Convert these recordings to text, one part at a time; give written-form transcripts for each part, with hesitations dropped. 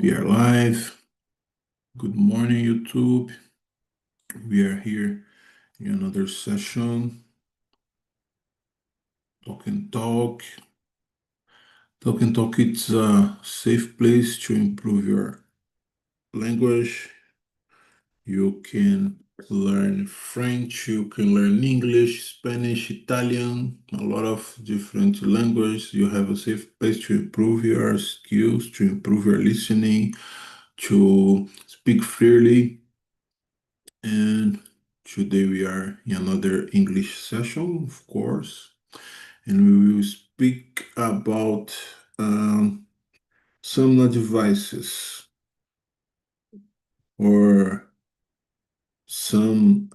We are live. Good morning, YouTube. We are here in another session. Talk and Talk. Talk and Talk, it's a safe place to improve your language. You can learn French, you can learn English, Spanish, Italian, a lot of different languages. You have a safe place to improve your skills, to improve your listening, to speak freely. And today we are in another English session, of course, and we will speak about some advices or some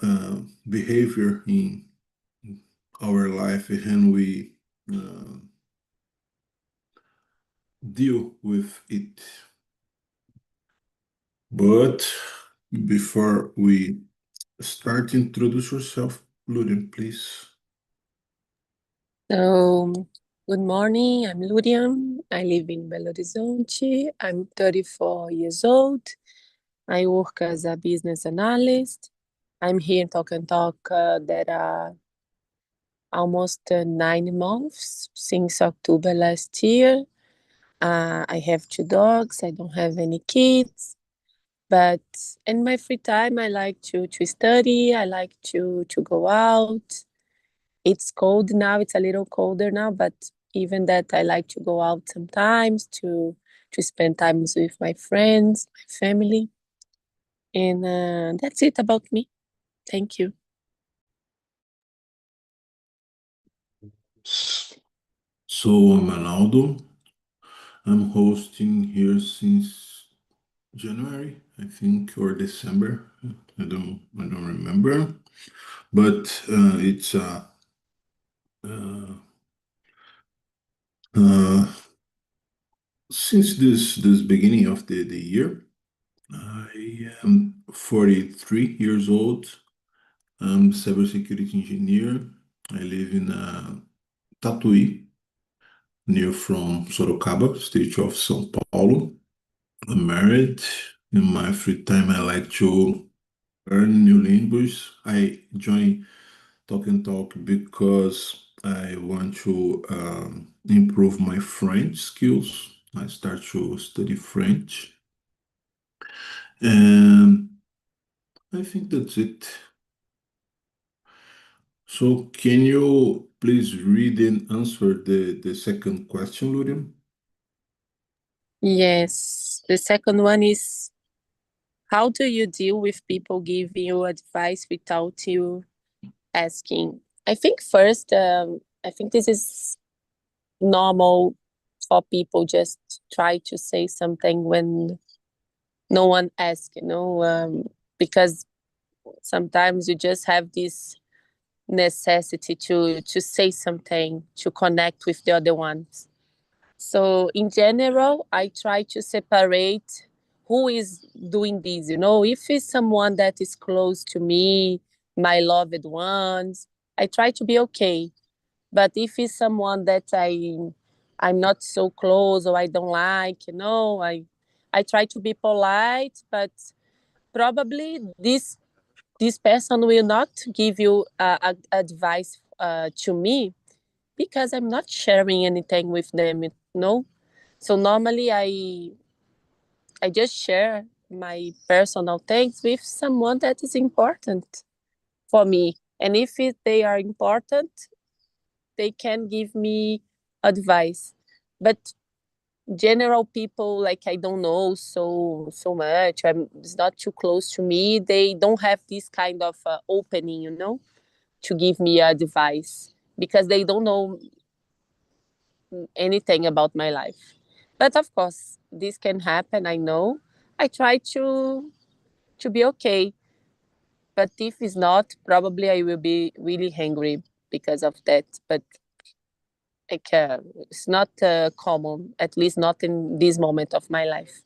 behavior in our life and we deal with it. But before we start, introduce yourself, Luden, please. So, good morning. I'm Ludian. I live in Belo Horizonte. I'm 34 years old. I work as a business analyst. I'm here in Talk and Talk that are almost 9 months since October last year. I have 2 dogs. I don't have any kids. But in my free time, I like to study. I like to go out. It's cold now. It's a little colder now, but even that, I like to go out sometimes to spend times with my friends, my family, and that's it about me. Thank you. So I'm Arnaldo. I'm hosting here since January, I think, or December. I don't remember. But it's since this beginning of the year. I am 43 years old. I'm a cybersecurity engineer. I live in Tatuí, near from Sorocaba, state of São Paulo. I'm married. In my free time, I like to learn new language. I join Talk and Talk because I want to improve my French skills. I start to study French, and I think that's it. So, can you please read and answer the second question, Lurian? Yes. The second one is, how do you deal with people giving you advice without you asking? I think first, I think this is normal for people just try to say something when no one asks, because sometimes you just have this necessity to say something to connect with the other ones. So in general, I try to separate who is doing this. If it's someone that is close to me, my loved ones, I try to be okay. But if it's someone that I'm not so close or I don't like, I try to be polite, but probably this person will not give you advice to me because I'm not sharing anything with them, So normally I just share my personal things with someone that is important for me. And if they are important, they can give me advice. But general people, like, I don't know so much, it's not too close to me, they don't have this kind of opening, to give me advice because they don't know anything about my life. But of course, this can happen, I know. I try to be okay. But if it's not, probably I will be really angry because of that. But like, it's not common, at least not in this moment of my life.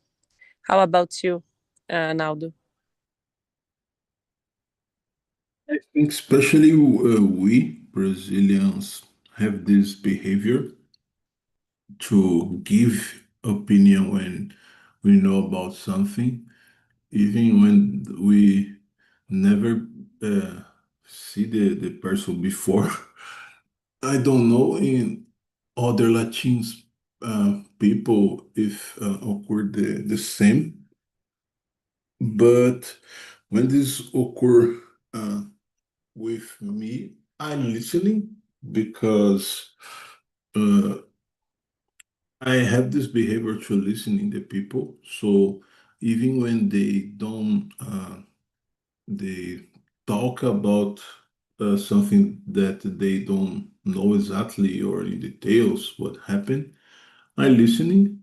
How about you, Naldo? I think especially we Brazilians have this behavior to give opinion when we know about something, even when we never see the person before. I don't know in other Latins people if occur the same, but when this occur uh, with me, I'm listening because uh, I have this behavior to listening the people. So even when they don't, they talk about something that they don't know exactly or in details what happened, I listening.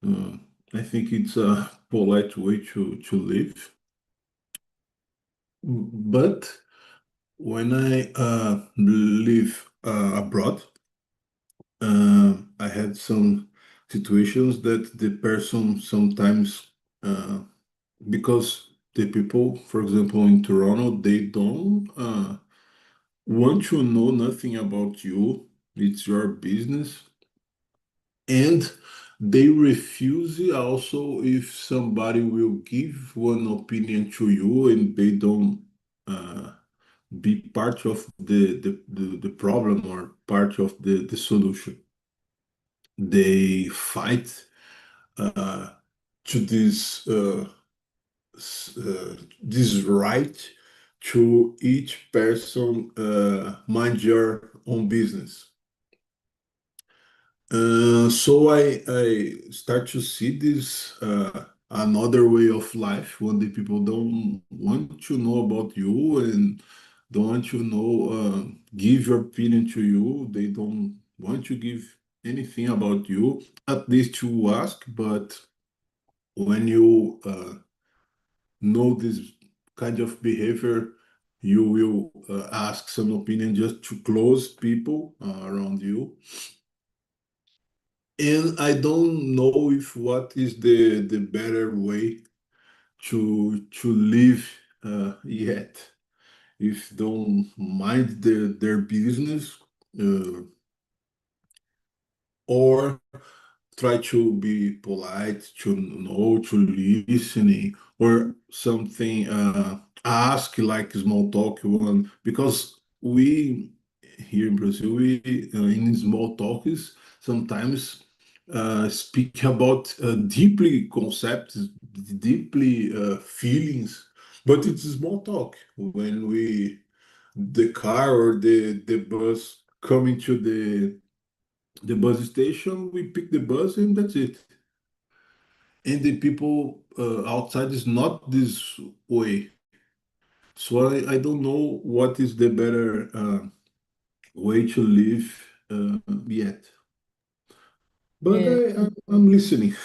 Uh, I think it's a polite way to live. But when I live abroad, I had some situations that the person sometimes, because the people, for example, in Toronto, they don't want to know nothing about you. It's your business. And they refuse it also if somebody will give one opinion to you and they don't uh, be part of the problem or part of the solution. They fight uh, to this right to each person mind your own business. So I start to see this another way of life when the people don't want to know about you and don't want to know give your opinion to you. They don't want to give anything about you, at least to ask. But when you know this kind of behavior, you will ask some opinion just to close people around you. And I don't know if what is the better way to live yet. If don't mind their business, uh, or try to be polite, to know, to listening, or something. Ask like small talk one because we here in Brazil, we in small talks sometimes speak about deeply concepts, deeply feelings, but it's small talk when we the car or the bus coming to the bus station, we pick the bus and that's it. And the people outside is not this way. So I don't know what is the better way to live yet. But Yeah. I'm listening.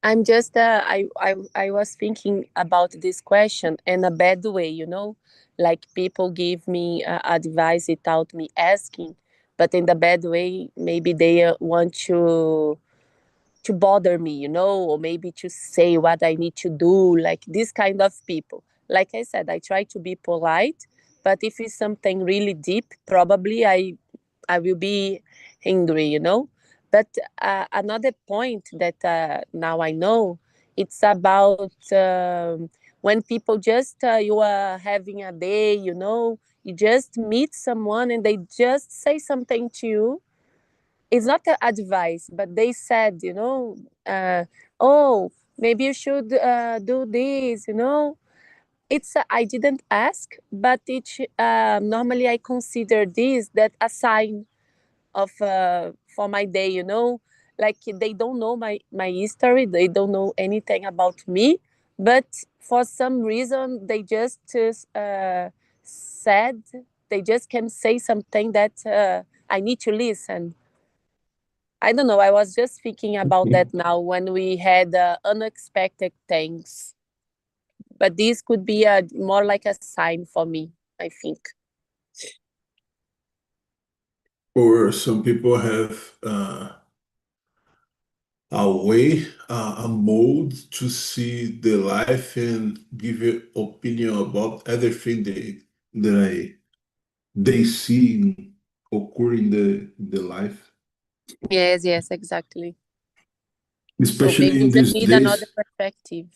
I'm just I was thinking about this question in a bad way, you know, like people give me advice without me asking, but in the bad way, maybe they want to bother me, you know, or maybe to say what I need to do, like this kind of people. Like I said, I try to be polite, but if it's something really deep, probably I will be angry, you know. But another point that now I know, it's about when people just you are having a day, you know, you just meet someone and they just say something to you. It's not a advice, but they said, you know, oh, maybe you should do this, you know. I didn't ask, but normally I consider this that a sign of for my day, you know, like they don't know my history, they don't know anything about me, but for some reason they just said, they just can say something that I need to listen. I don't know. I was just thinking about that now when we had unexpected things. But this could be a more like a sign for me, I think. Or some people have a way, a mode to see the life and give an opinion about everything they see occur in the life. Yes, yes, exactly. So Especially maybe in just these need another days. perspective.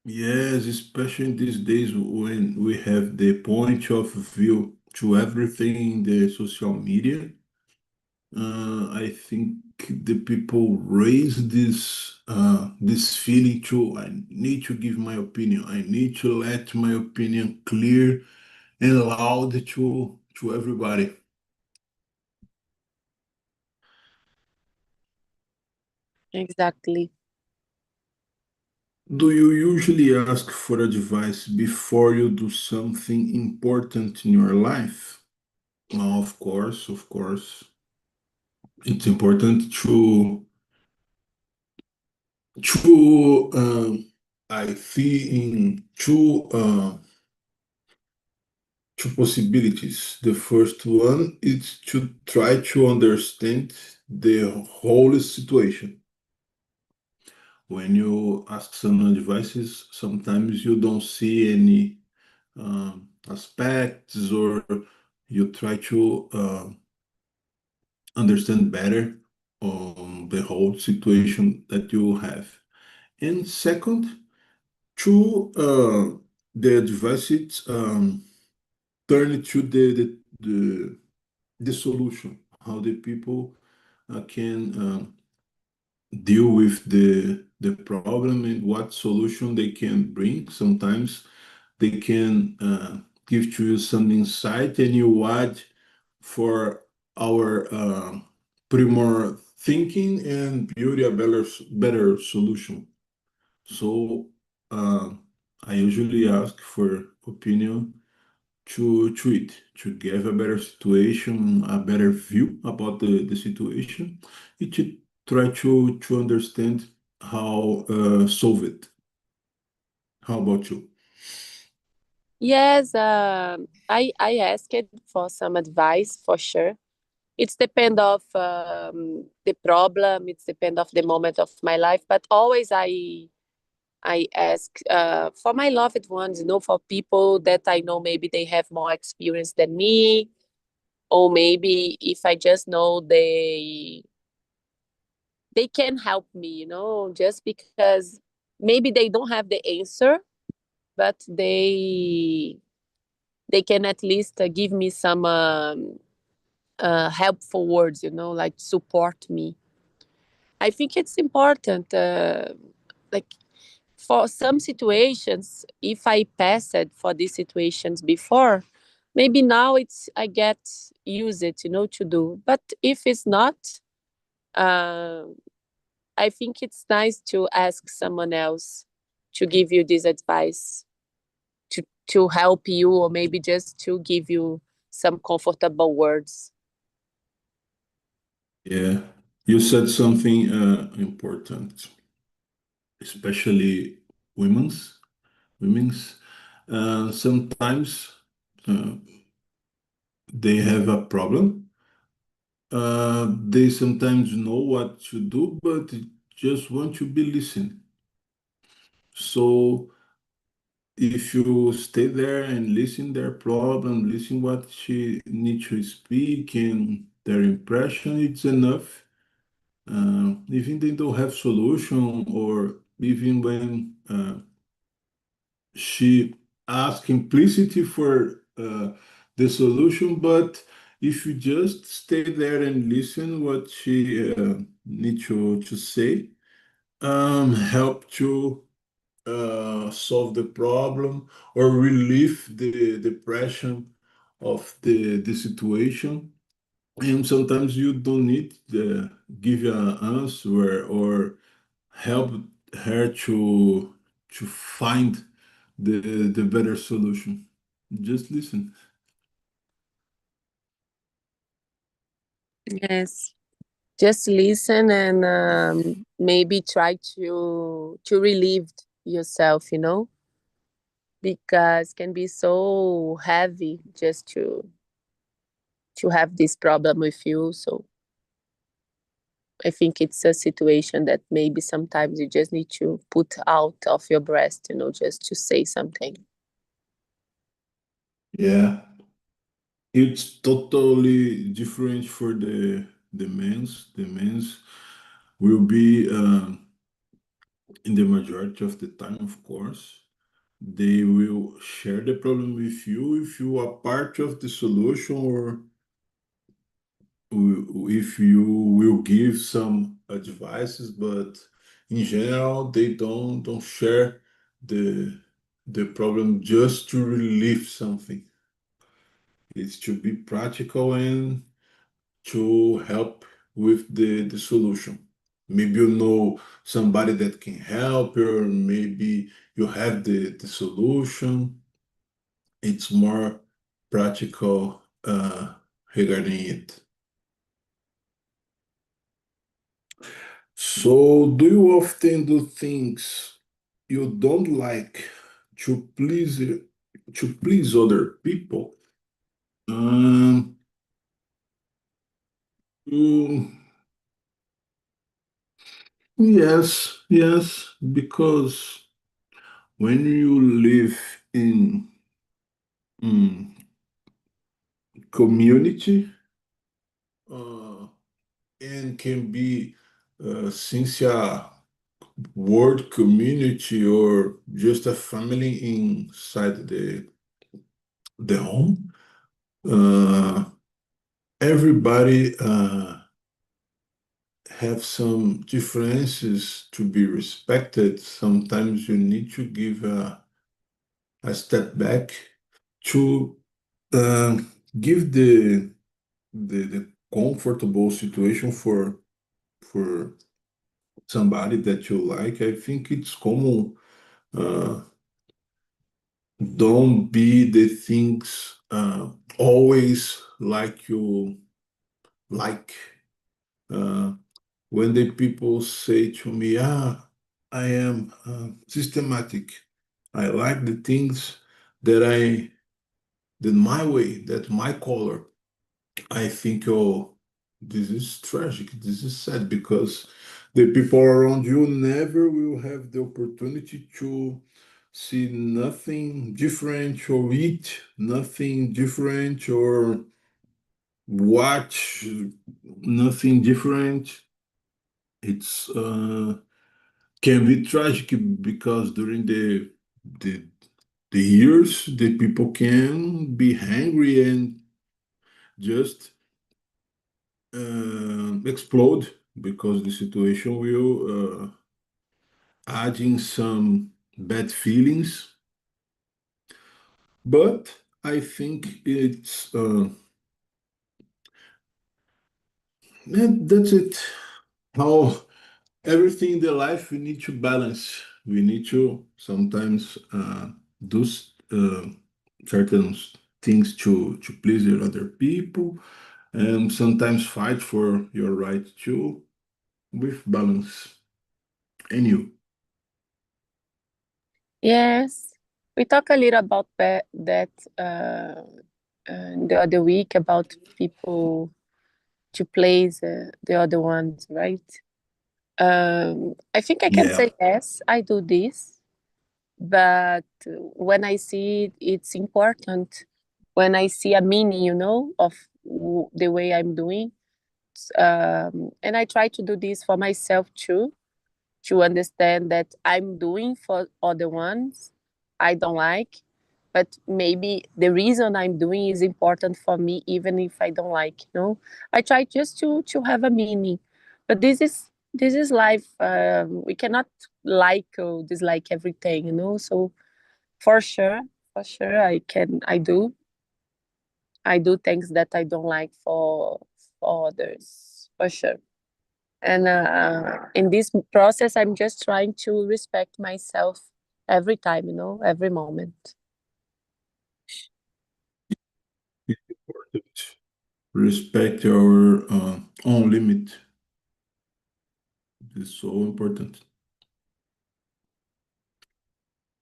Yes, especially in these days when we have the point of view to everything in the social media. I think the people raise this feeling to I need to give my opinion. I need to let my opinion clear and loud to everybody. Exactly. Do you usually ask for advice before you do something important in your life? Well, of course, of course. It's important I see in two possibilities. The first one is to try to understand the whole situation. When you ask some advices, sometimes you don't see any aspects, or you try to understand better on the whole situation that you have. And second, to the advice, turn it to the solution, how the people can deal with the problem and what solution they can bring. Sometimes they can give to you some insight, and you add for our put more thinking and build a better solution. So uh, I usually ask for opinion to it, to give a better situation, a better view about the situation, and to try to understand how solve it. How about you? Yes, I asked for some advice for sure. It's depend of the problem. It's depend of the moment of my life. But always I ask for my loved ones, for people that I know maybe they have more experience than me, or maybe if I just know they can help me, just because maybe they don't have the answer, but they can at least give me some helpful words, like support me. I think it's important, like for some situations, if I passed for these situations before, maybe now it's I get use it, to do. But if it's not, uh, I think it's nice to ask someone else to give you this advice, to help you, or maybe just to give you some comfortable words. Yeah, you said something important, especially women's. Women's sometimes uh, they have a problem. They sometimes know what to do, but just want to be listened. So if you stay there and listen their problem, listen what she needs to speak and their impression, it's enough. Even they don't have solution, or even when she asks implicitly for the solution, but if you just stay there and listen what she needs to say, help to solve the problem or relieve the depression of the situation. And sometimes you don't need to give an answer or help her to find the better solution. Just listen. Yes. Just listen and maybe try to relieve yourself, because can be so heavy just to have this problem with you. So I think it's a situation that maybe sometimes you just need to put out of your breast, just to say something. Yeah, it's totally different for the men's. The men's will be. in the majority of the time, of course, they will share the problem with you if you are part of the solution, or if you will give some advices, but in general, they don't share the problem just to relieve something. It's to be practical and to help with the solution. Maybe you know somebody that can help you, or maybe you have the solution. It's more practical regarding it. So, do you often do things you don't like to please other people? Um, mm, yes, yes, because when you live in mm, community, uh, and can be since a word community or just a family inside the home, uh, everybody have some differences to be respected. Sometimes you need to give a step back to uh, give the comfortable situation for somebody that you like. I think it's common. Uh, don't be the things always like you like. Uh, when the people say to me, I am systematic. I like the things that that my way, that my color. I think, oh, this is tragic. This is sad because the people around you never will have the opportunity to see nothing different or eat nothing different or watch nothing different. It's can be tragic because during the the years the people can be hungry and just explode because the situation will add in some bad feelings. But I think it's that's it. How everything in the life we need to balance. We need to sometimes do certain things to please other people, and sometimes fight for your right to with balance. And you? Yes, we talked a little about that the other week about people to please the other ones, right? I think I can Yeah. say yes, I do this, but when I see it, it's important. When I see a meaning, of the way I'm doing, and I try to do this for myself too, to understand that I'm doing for other ones I don't like, but maybe the reason I'm doing is important for me, even if I don't like. I try just to have a meaning, but this is life. We cannot like or dislike everything. So for sure, I do things that I don't like for others, for sure. And in this process, I'm just trying to respect myself every time, every moment. Respect your own limit. It's so important.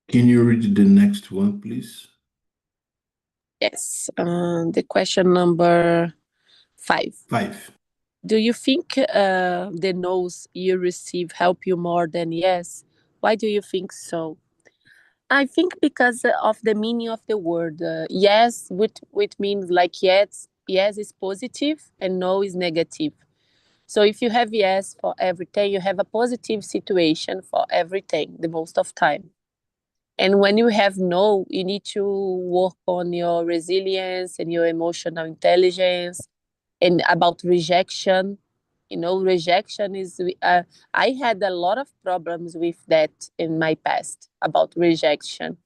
Can you read the next one, please? Yes. The question number 5. Five. Do you think the no's you receive help you more than yes? Why do you think so? I think because of the meaning of the word. Yes, which means like yes is positive and no is negative. So if you have yes for everything, you have a positive situation for everything the most of time. And when you have no, you need to work on your resilience and your emotional intelligence and about rejection. You know, rejection is, I had a lot of problems with that in my past about rejection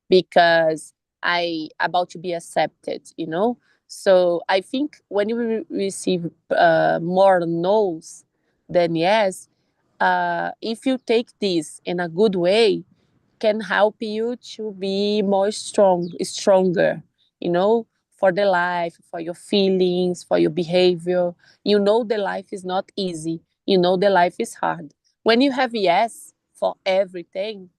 because I about to be accepted, you know. So I think when you receive more no's than yes, if you take this in a good way, can help you to be more stronger, you know, for the life, for your feelings, for your behavior. You know, the life is not easy. You know, the life is hard. When you have yes for everything,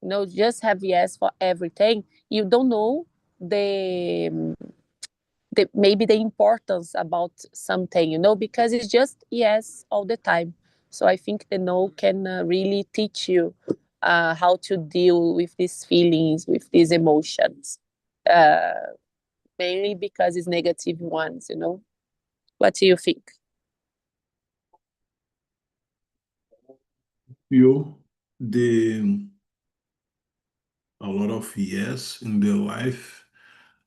you know, just have yes for everything, you don't know the maybe the importance about something, you know, because it's just yes all the time. So I think the no can really teach you how to deal with these feelings, with these emotions, uh, mainly because it's negative ones, you know. What do you think? You the a lot of yes in their life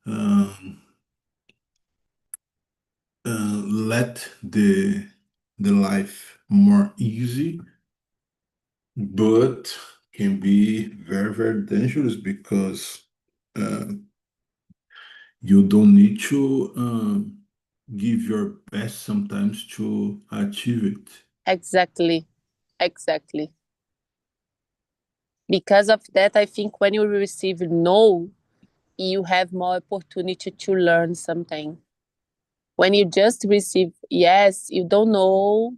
um, let the life more easy, but can be very dangerous because uh, you don't need to give your best sometimes to achieve it. Exactly, exactly. Because of that, I think when you receive no, you have more opportunity to learn something. When you just receive yes, you don't know.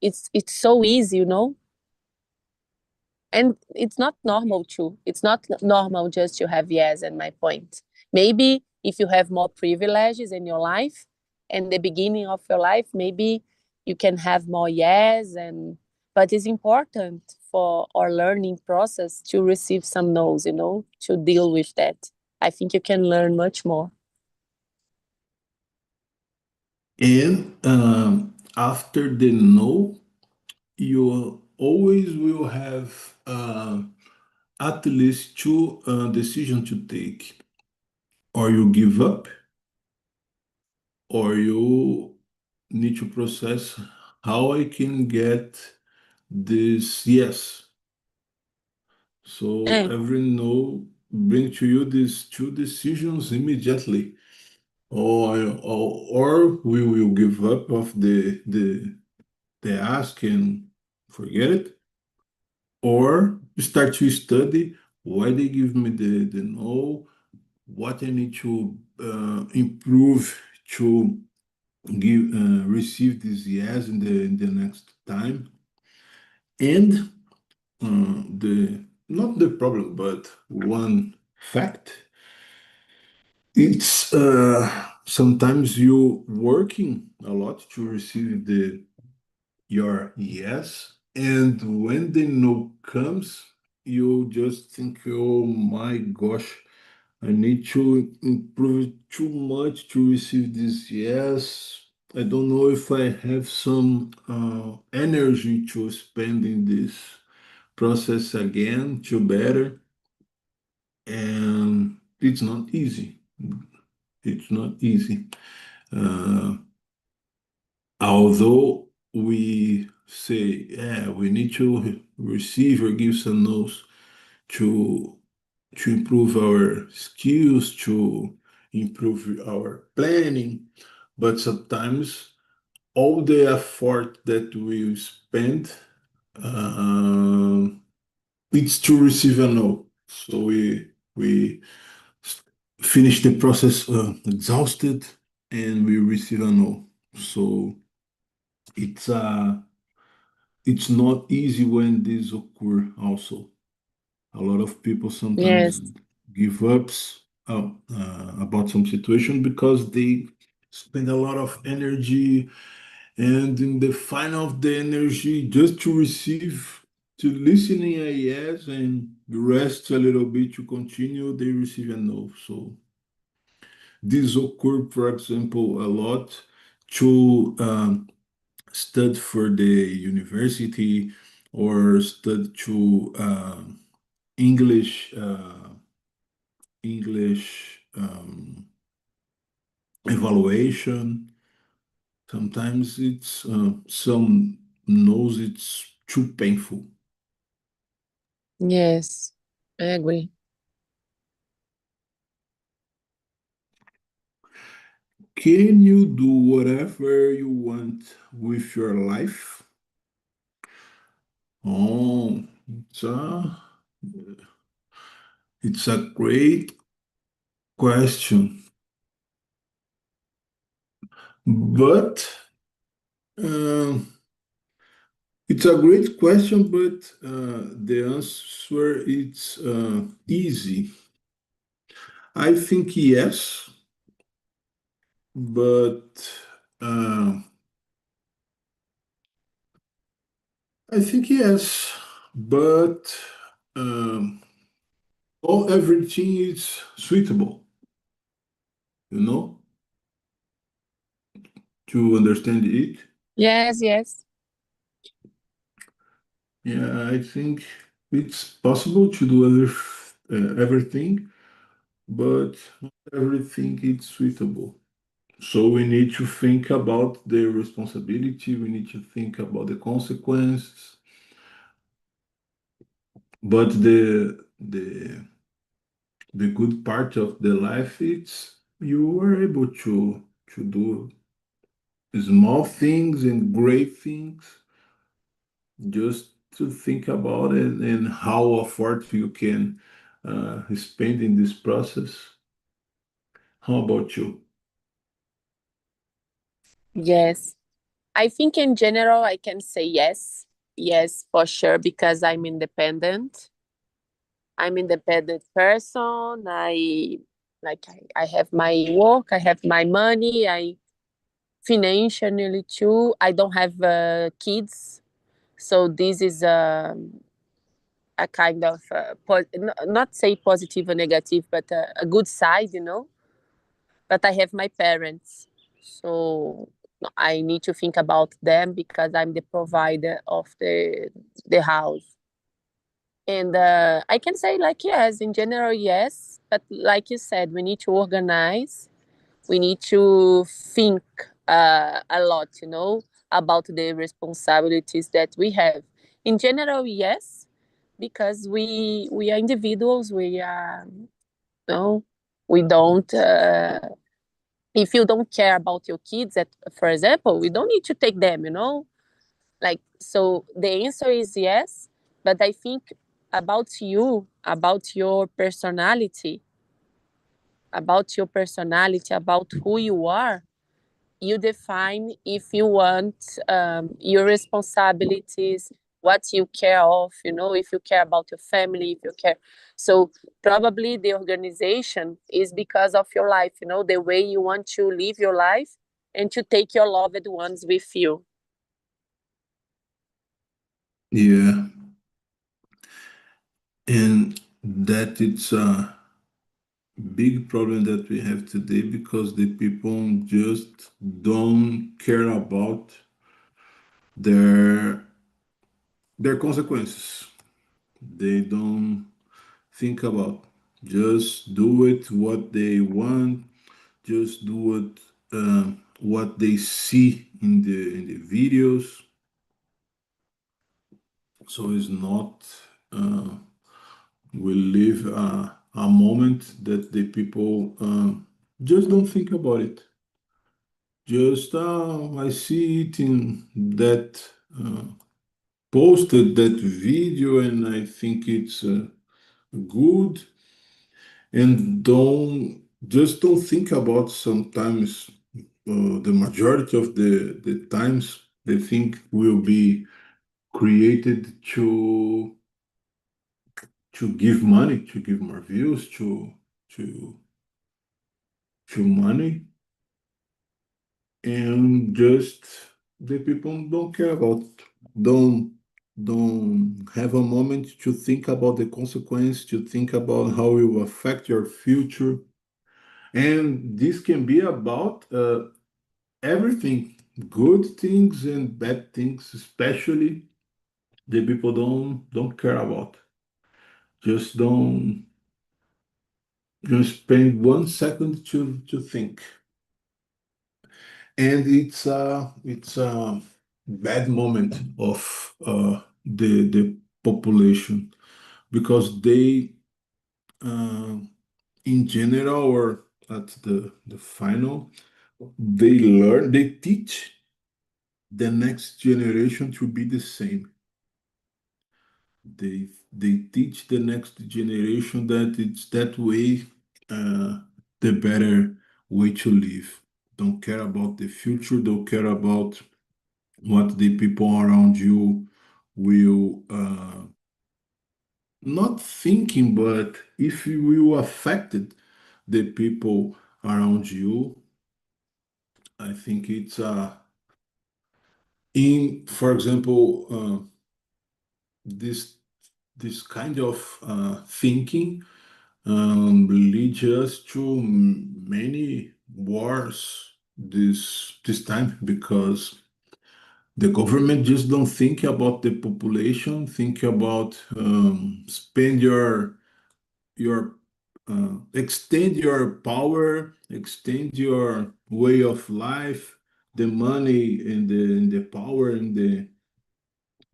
It's so easy, you know, and it's not normal too. It's not normal just to have yes. And my point, maybe if you have more privileges in your life, and the beginning of your life, maybe you can have more yes. And but it's important for our learning process to receive some no's, you know, to deal with that. I think you can learn much more. And after the no, you always will have at least two decisions to take. Or you give up, or you need to process how I can get this yes. So É, every no bring to you these two decisions immediately. Or we will give up of the ask and forget it, or start to study why they give me the no, what I need to improve to give receive this yes in the next time. And the not the problem, but one fact, it's sometimes you working a lot to receive the your yes, and when the no comes, you just think, oh my gosh, I need to improve too much to receive this yes. I don't know if I have some energy to spend in this process again to better. And it's not easy. It's not easy. Uh, Although we say, yeah, we need to receive or give some notes to improve our skills, to improve our planning, but sometimes all the effort that we spend, uh, it's to receive a no. So we finish the process exhausted, and we receive a no. So it's it's not easy when this occur also. A lot of people sometimes yes, give ups about some situation because they spend a lot of energy, and in the final of the energy just to receive, to listening a yes and rest a little bit to continue, they receive a no. So this occur, for example, a lot to study for the university or study to English evaluation. Sometimes it's some knows it's too painful. Yes, I agree. Can you do whatever you want with your life? Oh, it's a it's a great question, but um, it's a great question, but the answer is easy. I think yes, but uh, I think yes, but um, all everything is suitable, you know, to understand it. Yes, yes. Yeah, I think it's possible to do everything, but not everything is suitable. So we need to think about the responsibility, we need to think about the consequences, but the good part of the life is you are able to do small things and great things just to think about it and how effort you can spend in this process. How about you? Yes. I think in general I can say yes. Yes, for sure, because I'm independent person. I have my work, I have my money, I financially too. I don't have kids, so this is a kind of not say positive or negative, but a good side, you know. But I have my parents, so I need to think about them because I'm the provider of the house. And I can say like yes, in general yes, but like you said, we need to organize. We need to think a lot, you know, about the responsibilities that we have. In general, yes, because we are individuals. We are no, we don't. If you don't care about your kids, for example, we don't need to take them. You know, like so. The answer is yes, but I think about you, about your personality, about who you are, you define if you want your responsibilities, what you care of, you know, if you care about your family, if you care. So probably the organization is because of your life, you know, the way you want to live your life and to take your loved ones with you. Yeah, and that it's a big problem that we have today because the people just don't care about their their consequences. They don't think about. Just do it what they want. Just do it what they see in the videos. So it's not. We live a moment that the people just don't think about it. Just I see it in that posted that video and I think it's good and don't think about sometimes the majority of the times they think will be created to give money, to give more views, to to money, and just the people don't care about, don't don't have a moment to think about the consequence, to think about how it will affect your future. And this can be about everything. good things and bad things, especially the people don't care about. Just don't spend 1 second to think. And it's a bad moment of the population because they uh, in general or at the final they teach the next generation to be the same. They teach the next generation that it's that way, the better way to live. Don't care about the future, don't care about what the people around you will not thinking, but if you will affected the people around you. I think it's in, for example, this this kind of thinking leads us to many wars this time because the government just don't think about the population, think about spend your extend your power, extend your way of life, the money and the power in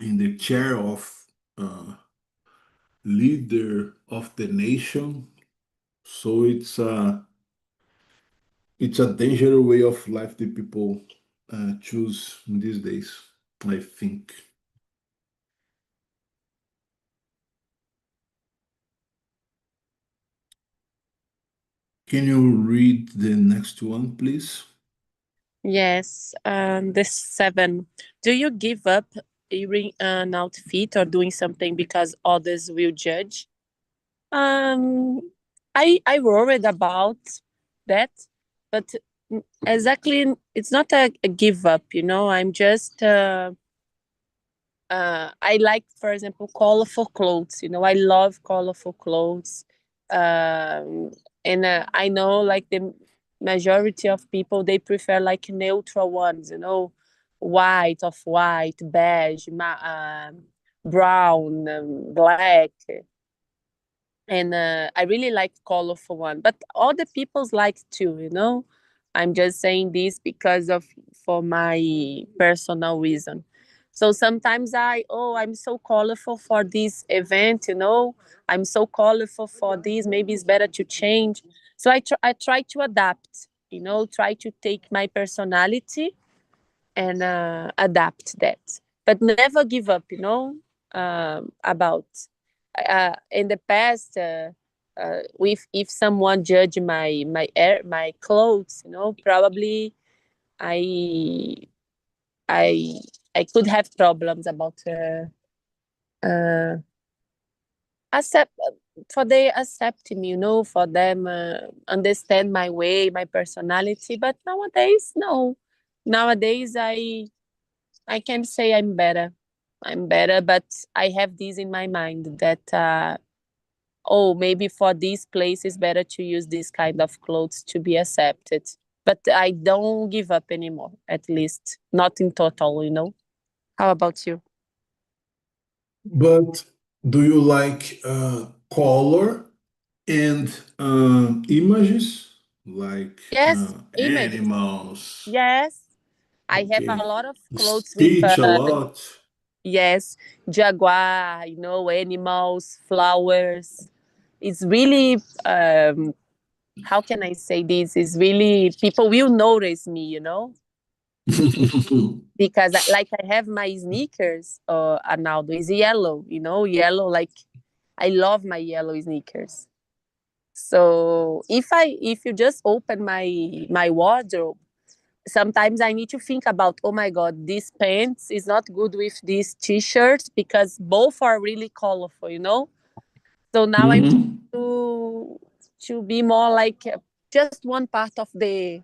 the chair of leader of the nation. So it's a dangerous way of life that people choose these days, I think. Can you read the next one, please? Yes, the 7. Do you give up wearing an outfit or doing something because others will judge? Um, I worried about that, but exactly, it's not a give up. I'm just I like, for example, colorful clothes. I love colorful clothes. Um, and I know like the majority of people, they prefer like neutral ones, white, off white, beige, brown, black. And I really like colorful one, but all the people's like too. I'm just saying this because of for my personal reason. So sometimes I'm so colorful for this event. I'm so colorful for this, maybe it's better to change. So I try to adapt, try to take my personality and adapt that, but never give up, about in the past, if someone judge my clothes, probably I I I could have problems about uh, accept for they accept me, for them understand my way, my personality. But nowadays, no. Nowadays, I can say I'm better. I'm better, but I have this in my mind that oh, maybe for this place it's better to use this kind of clothes to be accepted. But I don't give up anymore, at least not in total. How about you? But do you like color and images like Yes, images. animals? Yes, I have a Okay. lot of clothes with Stitch a lot. yes, jaguar, animals, flowers. It's really how can I say this? It's really people will notice me, because like I have my sneakers, Arnaldo is yellow, like I love my yellow sneakers. So if you just open my wardrobe, sometimes I need to think about, oh my god, this pants is not good with this t-shirt because both are really colorful. So now I'm Mhm. to be more like just one part of the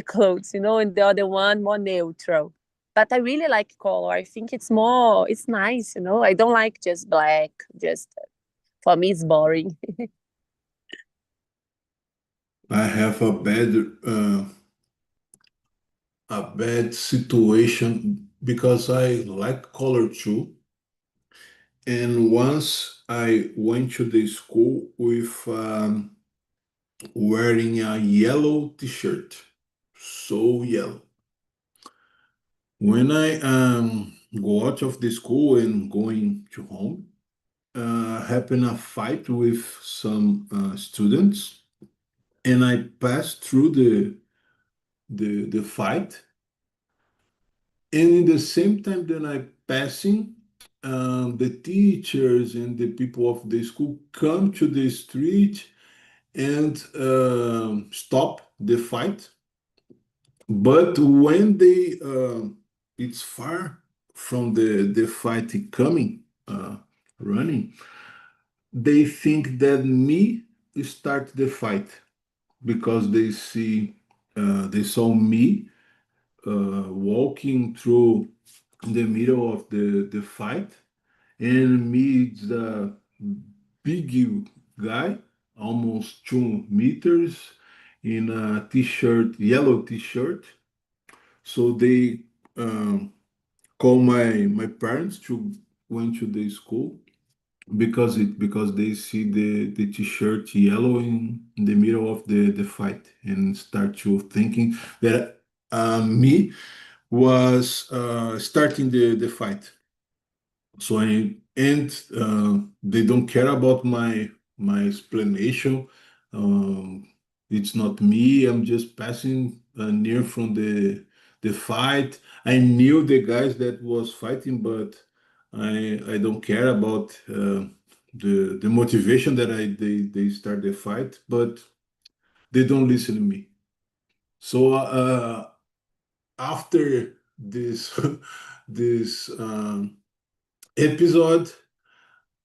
clothes, and the other one more neutral. But I really like color. I think it's nice. I don't like just black. Just for me, it's boring. I have a bad a bad situation because I like color too. And once I went to the school with wearing a yellow t-shirt, so yellow. When I go out of the school and going to home, happened a fight with some students, and I passed through the fight, and in the same time that I passing, the teachers and the people of the school come to the street and stop the fight. But when it's far from the fight coming, running, they think that me start the fight because they saw me walking through the middle of the fight, and me is a big guy, almost 2 meters, in a t-shirt, yellow t-shirt. So they um, call my parents to went to the school because they see the t-shirt yellow in the middle of the fight and start to thinking that me was starting the fight. So they don't care about my explanation. It's not me. I'm just passing near from the fight. I knew the guys that was fighting, but I don't care about the motivation that they start the fight, but they don't listen to me. So after this this episode,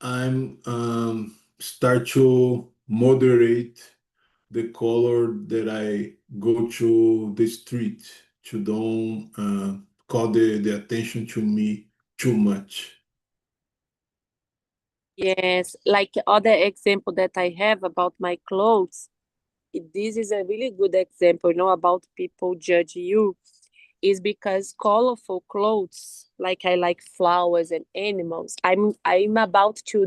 I'm start to moderate the color that I go to the street to don't call the attention to me too much. Yes, like other example that I have about my clothes, this is a really good example, about people judge you, is because colorful clothes, like I like flowers and animals. I'm about to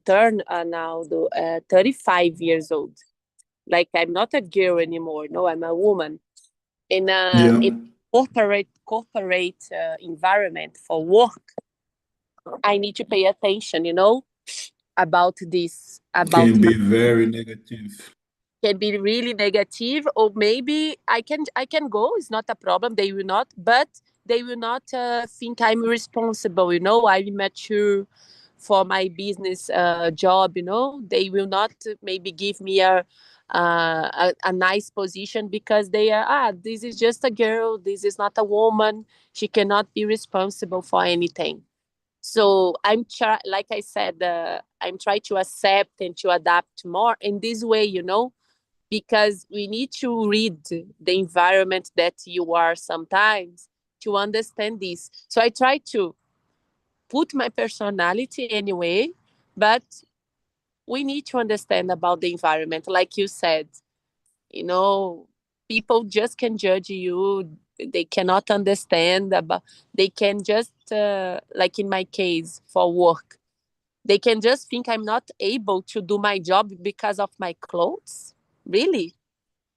turn now 35 years old. Like I'm not a girl anymore. No, I'm a woman. Yeah, In corporate environment for work, I need to pay attention, about this, about can my, be very negative. can be really negative, or maybe I can go, it's not a problem, they will not, but they will not think I'm responsible, I'm mature for my business job, they will not maybe give me a nice position because they are, this is just a girl, this is not a woman, she cannot be responsible for anything. So like I said, I'm trying to accept and to adapt more in this way, because we need to read the environment that you are sometimes to understand this. So I try to put my personality anyway, but we need to understand about the environment. Like you said, you know, people just can judge you. They cannot understand about, they can just, like in my case for work, they can just think I'm not able to do my job because of my clothes. Really?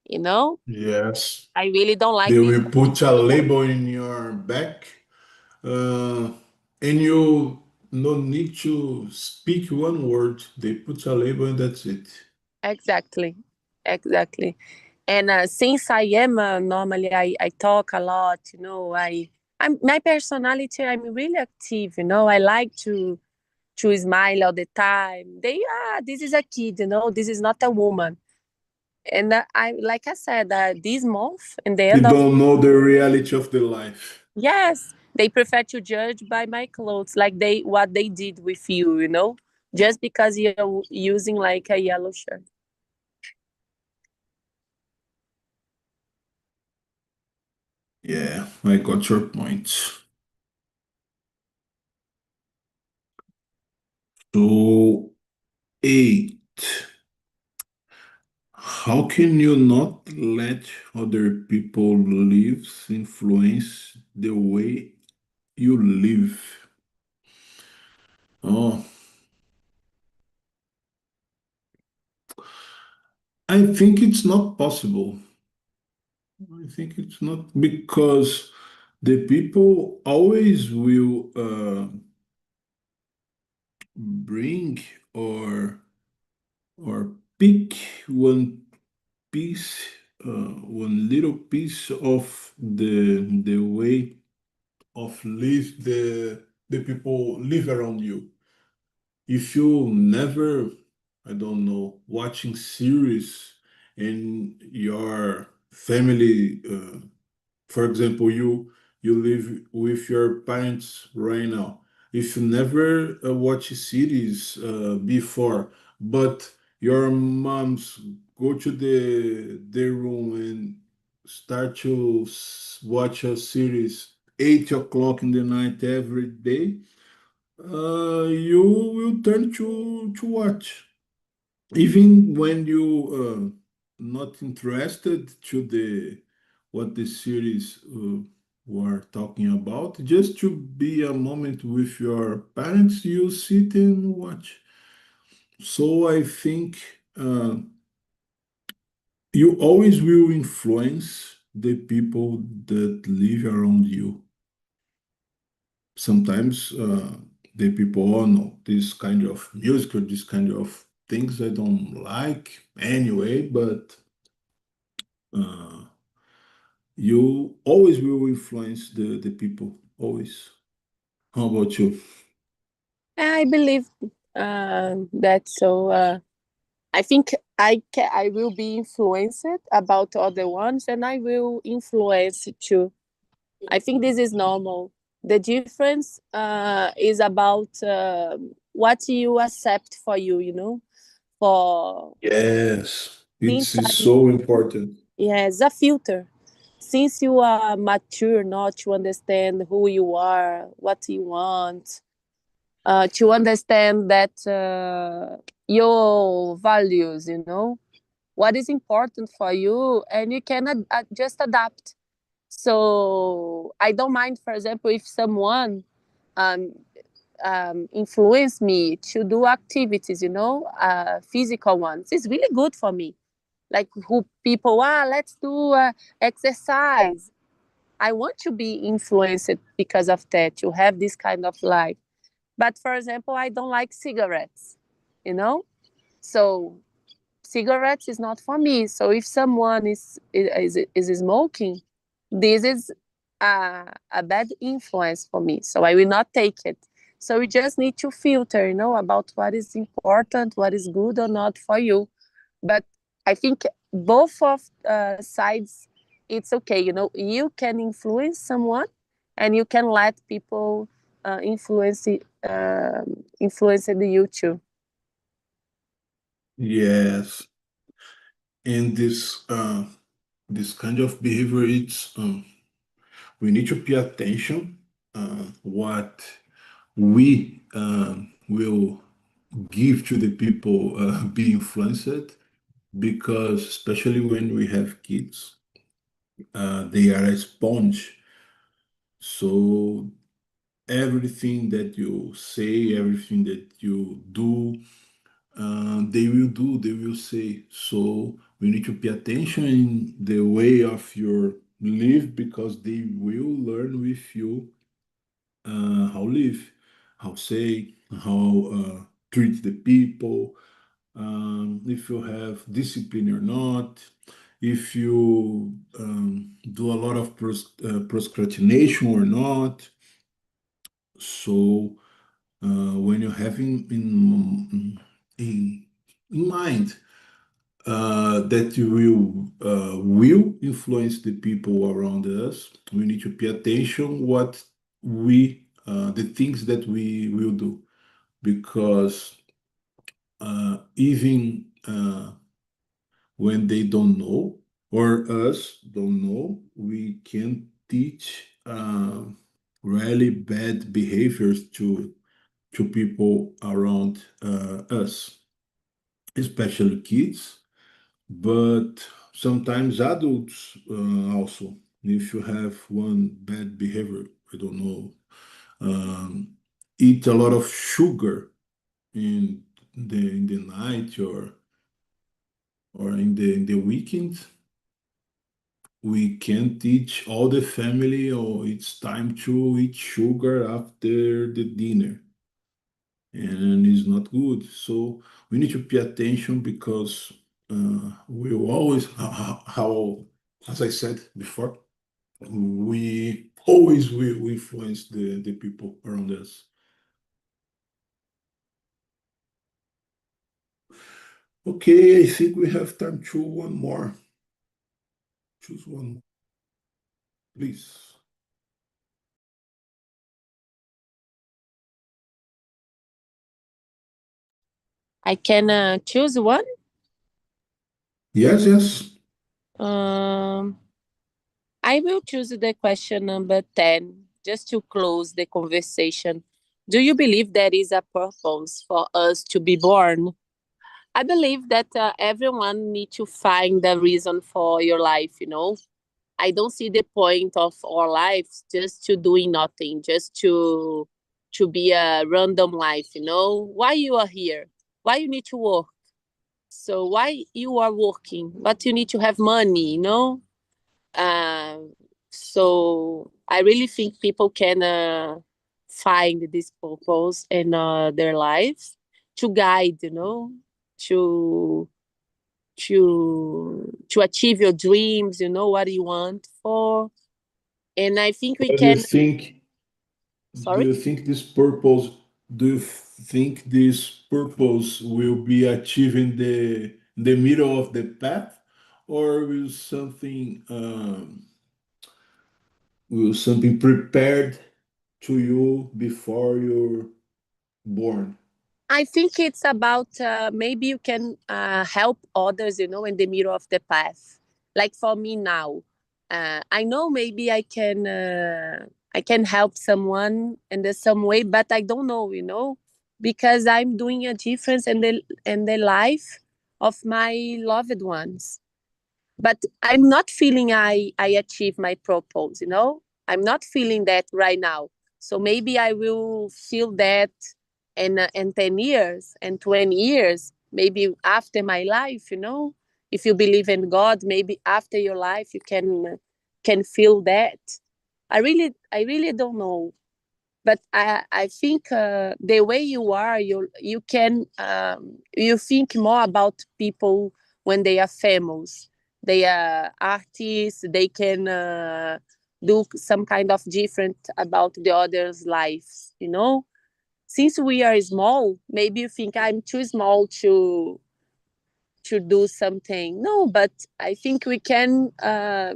You know, Yes, I really don't like they this. will put a label in your back, uh, and you no need to speak one word. They put a label and that's it. Exactly. Exactly. And since I am normally, I talk a lot, I'm my personality, I'm really active, I like to smile all the time. This is a kid, this is not a woman. And I, like I said, this month, in the They end of, don't know the reality of the life. yes, they prefer to judge by my clothes, like what they did with you, just because you're using like a yellow shirt. Yeah, I got your point. So, 8. How can you not let other people lives influence the way you live? Oh, I think it's not possible. I think it's not because the people always will bring or or pick piece, one little piece of the way of live the people live around you. If you never, I don't know, watching series and your family, for example, you live with your parents right now. If you never watch series before, but your moms go to the room and start to watch a series 8 o'clock in the night every day, you will turn to watch even when you not interested to the what the series were talking about, just to be a moment with your parents, you sit and watch. So I think you always will influence the people that live around you. Sometimes the people, oh no, this kind of music or this kind of things I don't like anyway, but uh, you always will influence the people, always. How about you? I believe that. So I think I will be influenced about other ones, and I will influence too. I think this is normal. The difference is about what you accept for you. You know, for Yes, since it's so important. yes, a filter. Since you are mature enough to understand who you are, what you want, to understand that your values, you know, what is important for you, and you can just adapt. So I don't mind, for example, if someone um, influence me to do activities, you know, physical ones. It's really good for me. Like who people, let's do exercise. I want to be influenced because of that, to have this kind of life. But for example, I don't like cigarettes, you know? So cigarettes is not for me. So if someone is smoking, this is a bad influence for me. So I will not take it. So we just need to filter, you know, about what is important, what is good or not for you. But I think both of sides, it's okay. You know, you can influence someone, and you can let people influence you too. Yes, and this kind of behavior, it's we need to pay attention what we will give to the people be influenced, because especially when we have kids, they are a sponge. So everything that you say, everything that you do, they will say. So we need to pay attention in the way of your live, because they will learn with you how live, how say, how treat the people, if you have discipline or not, if you do a lot of procrastination or not. So when you have in mind that you will influence the people around us, we need to pay attention what we the things that we will do, because even when they don't know or us don't know, we can teach really bad behaviors to people around us, especially kids. but sometimes adults also, if you have one bad behavior, I don't know, um, eat a lot of sugar in the night or in the weekend, we can teach all the family, oh, it's time to eat sugar after the dinner, and it's not good. So we need to pay attention because we will always, how, as I said before, we always will influence the people around us. Okay, I think we have time to one more. Choose one more, please. I can choose one. Yes, yes. Um, I will choose the question number 10 just to close the conversation. Do you believe there is a purpose for us to be born? I believe that everyone need to find the reason for your life, you know. I don't see the point of our lives just to doing nothing, just to be a random life, you know. Why you are here? Why you need to work? So why you are working? But you need to have money, you know. Um, so I really think people can find this purpose in their lives to guide, you know, to to achieve your dreams, you know what you want for. And I think we But do you can. think do Sorry. you think this purpose do you think this purpose will be achieved in the middle of the path, or will something prepared to you before you're born? I think it's about maybe you can help others, you know, in the middle of the path. Like for me now, I know maybe I can help someone in some way, but I don't know, you know, because I'm doing a difference in the life of my loved ones. But I'm not feeling I achieve my purpose, you know. I'm not feeling that right now. So maybe I will feel that in 10 years and 20 years, maybe after my life, you know. If you believe in God, maybe after your life you can feel that. I really don't know, but I think the way you are, you can you think more about people when they are famous, they are artists, they can do some kind of different about the others' lives, you know. Since we are small, maybe you think I'm too small to do something. No, but I think we can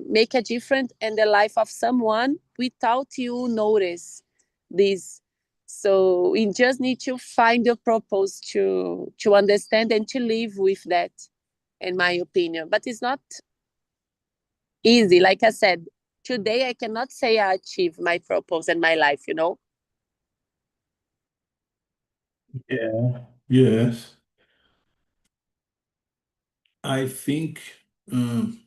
make a difference in the life of someone without you notice this. So we just need to find a purpose to understand and to live with that, in my opinion. But it's not easy. Like I said, today I cannot say I achieved my purpose in my life, you know. Yeah. Yes. I think in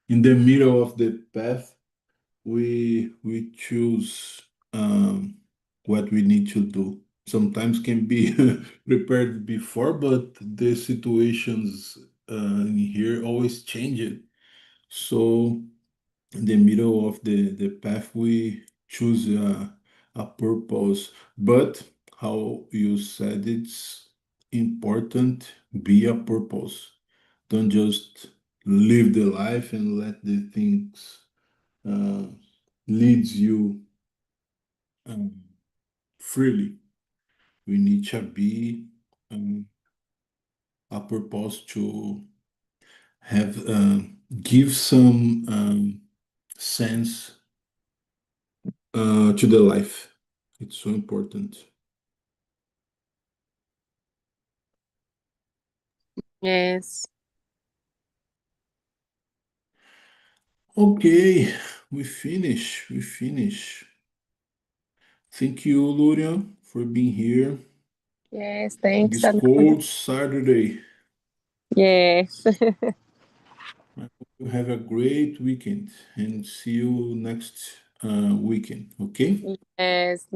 the middle of the path, we choose what we need to do. Sometimes can be prepared before, but the situations in here always change it. So in the middle of the path, we choose a purpose. But how you said, it's important be a purpose. Don't just live the life and let the things uh, leads you um, freely. We need to be a purpose to have give some sense to the life. It's so important. Yes. Okay, we finish. We finish. Thank you, Luria, for being here Yes. Thanks, this Antonio. cold Saturday. Yes. You have a great weekend and see you next weekend, okay? Yes.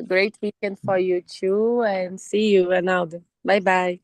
Great weekend for you too, and see you, Ronaldo. Bye bye.